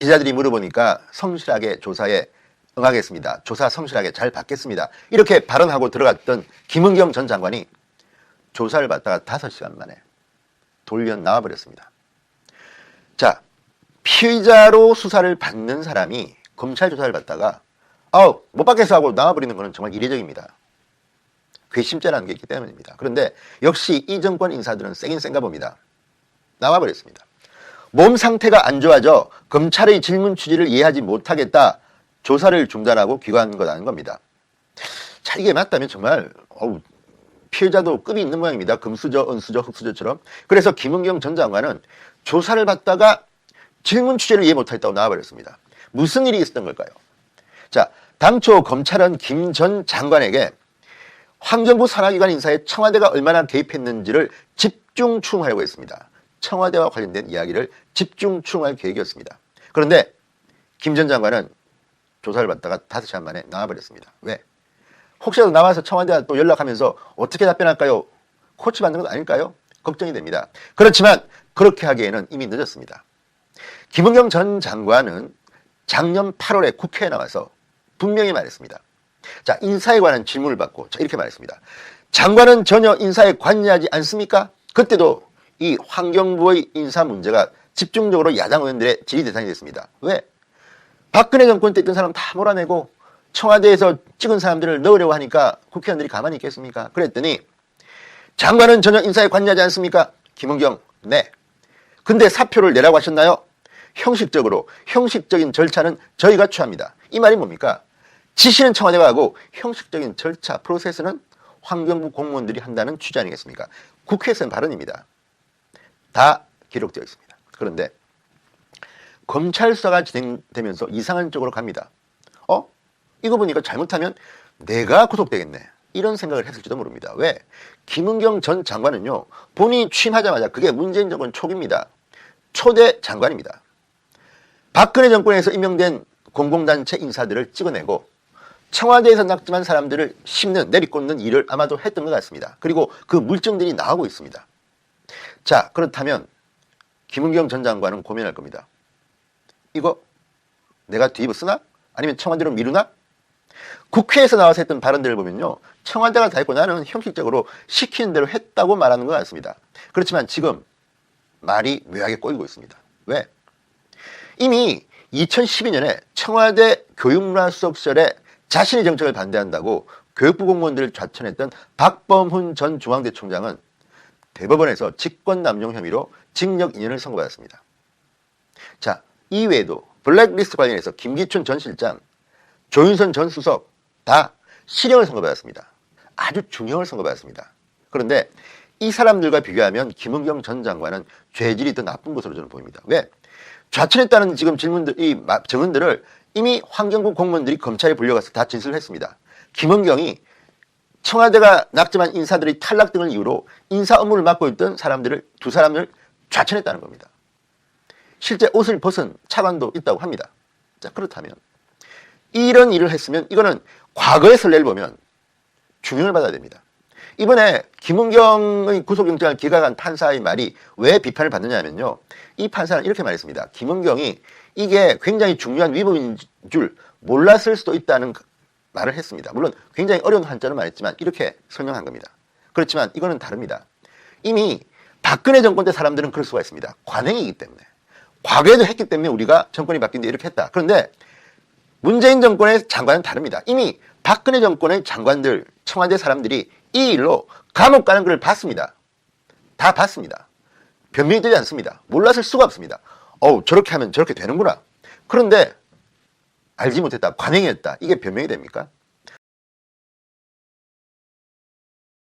기자들이 물어보니까 성실하게 조사에 응하겠습니다. 조사 성실하게 잘 받겠습니다. 이렇게 발언하고 들어갔던 김은경 전 장관이 조사를 받다가 5시간 만에 돌려 나와버렸습니다. 자, 피의자로 수사를 받는 사람이 검찰 조사를 받다가 못 받겠어 하고 나와버리는 것은 정말 이례적입니다. 괘씸죄라는 게 있기 때문입니다. 그런데 역시 이 정권 인사들은 세긴 센가 봅니다. 나와버렸습니다. 몸 상태가 안 좋아져 검찰의 질문 취지를 이해하지 못하겠다. 조사를 중단하고 귀가한 거라는 겁니다. 자, 이게 맞다면 정말 피해자도 급이 있는 모양입니다. 금수저, 은수저, 흑수저처럼. 그래서 김은경 전 장관은 조사를 받다가 질문 취지를 이해 못하겠다고 나와버렸습니다. 무슨 일이 있었던 걸까요? 자, 당초 검찰은 김 전 장관에게 환경부 산하기관 인사에 청와대가 얼마나 개입했는지를 집중 추궁하려고 했습니다. 청와대와 관련된 이야기를 집중 추궁할 계획이었습니다. 그런데 김 전 장관은 조사를 받다가 5시간 만에 나와버렸습니다. 왜? 혹시라도 나와서 청와대와 또 연락하면서 어떻게 답변할까요? 코치 받는 건 아닐까요? 걱정이 됩니다. 그렇지만 그렇게 하기에는 이미 늦었습니다. 김은경 전 장관은 작년 8월에 국회에 나와서 분명히 말했습니다. 자, 인사에 관한 질문을 받고 이렇게 말했습니다. 장관은 전혀 인사에 관여하지 않습니까? 그때도 이 환경부의 인사 문제가 집중적으로 야당 의원들의 질의 대상이 됐습니다. 왜? 박근혜 정권 때 있던 사람 다 몰아내고 청와대에서 찍은 사람들을 넣으려고 하니까 국회의원들이 가만히 있겠습니까? 그랬더니 장관은 전혀 인사에 관여하지 않습니까? 김은경, 네. 근데 사표를 내라고 하셨나요? 형식적인 절차는 저희가 취합니다. 이 말이 뭡니까? 지시는 청와대가 하고 형식적인 절차, 프로세스는 환경부 공무원들이 한다는 취지 아니겠습니까? 국회에서는 발언입니다. 다 기록되어 있습니다. 그런데 검찰 수사가 진행되면서 이상한 쪽으로 갑니다. 이거 보니까 잘못하면 내가 구속되겠네. 이런 생각을 했을지도 모릅니다. 왜? 김은경 전 장관은요, 본인이 취임하자마자 그게 문재인 정권 초기입니다. 초대 장관입니다. 박근혜 정권에서 임명된 공공단체 인사들을 찍어내고 청와대에서 낙점한 사람들을 씹는, 내비꽂는 일을 아마도 했던 것 같습니다. 그리고 그 물증들이 나오고 있습니다. 자, 그렇다면 김은경 전 장관은 고민할 겁니다. 이거 내가 뒤집어 쓰나? 아니면 청와대로 미루나? 국회에서 나와서 했던 발언들을 보면요, 청와대가 다 했고 나는 형식적으로 시키는 대로 했다고 말하는 것 같습니다. 그렇지만 지금 말이 묘하게 꼬이고 있습니다. 왜? 이미 2012년에 청와대 교육문화수석 시절에 자신의 정책을 반대한다고 교육부 공무원들을 좌천했던 박범훈 전 중앙대총장은 대법원에서 직권남용 혐의로 징역 2년을 선고받았습니다. 자, 이외에도 블랙리스트 관련해서 김기춘 전 실장, 조윤선 전 수석 다 실형을 선고받았습니다. 아주 중형을 선고받았습니다. 그런데 이 사람들과 비교하면 김은경 전 장관은 죄질이 더 나쁜 것으로 저는 보입니다. 왜? 좌천했다는 지금 이 증언들을 이미 환경부 공무원들이 검찰에 불려가서 다 진술을 했습니다. 김은경이 청와대가 낙점한 인사들의 탈락 등을 이유로 인사 업무를 맡고 있던 두 사람을 좌천했다는 겁니다. 실제 옷을 벗은 차관도 있다고 합니다. 자, 그렇다면 이런 일을 했으면 이거는 과거의 선례를 보면 중형을 받아야 됩니다. 이번에 김은경의 구속영장을 기각한 판사의 말이 왜 비판을 받느냐 하면요, 이 판사는 이렇게 말했습니다. 김은경이 이게 굉장히 중요한 위법인 줄 몰랐을 수도 있다는 말을 했습니다. 물론 굉장히 어려운 한자로 말했지만 이렇게 설명한 겁니다. 그렇지만 이거는 다릅니다. 이미 박근혜 정권 때 사람들은 그럴 수가 있습니다. 관행이기 때문에. 과거에도 했기 때문에 우리가 정권이 바뀐데 이렇게 했다. 그런데 문재인 정권의 장관은 다릅니다. 이미 박근혜 정권의 장관들, 청와대 사람들이 이 일로 감옥 가는 걸 봤습니다. 다 봤습니다. 변명이 되지 않습니다. 몰랐을 수가 없습니다. 저렇게 하면 저렇게 되는구나. 그런데 알지 못했다, 관행이었다. 이게 변명이 됩니까?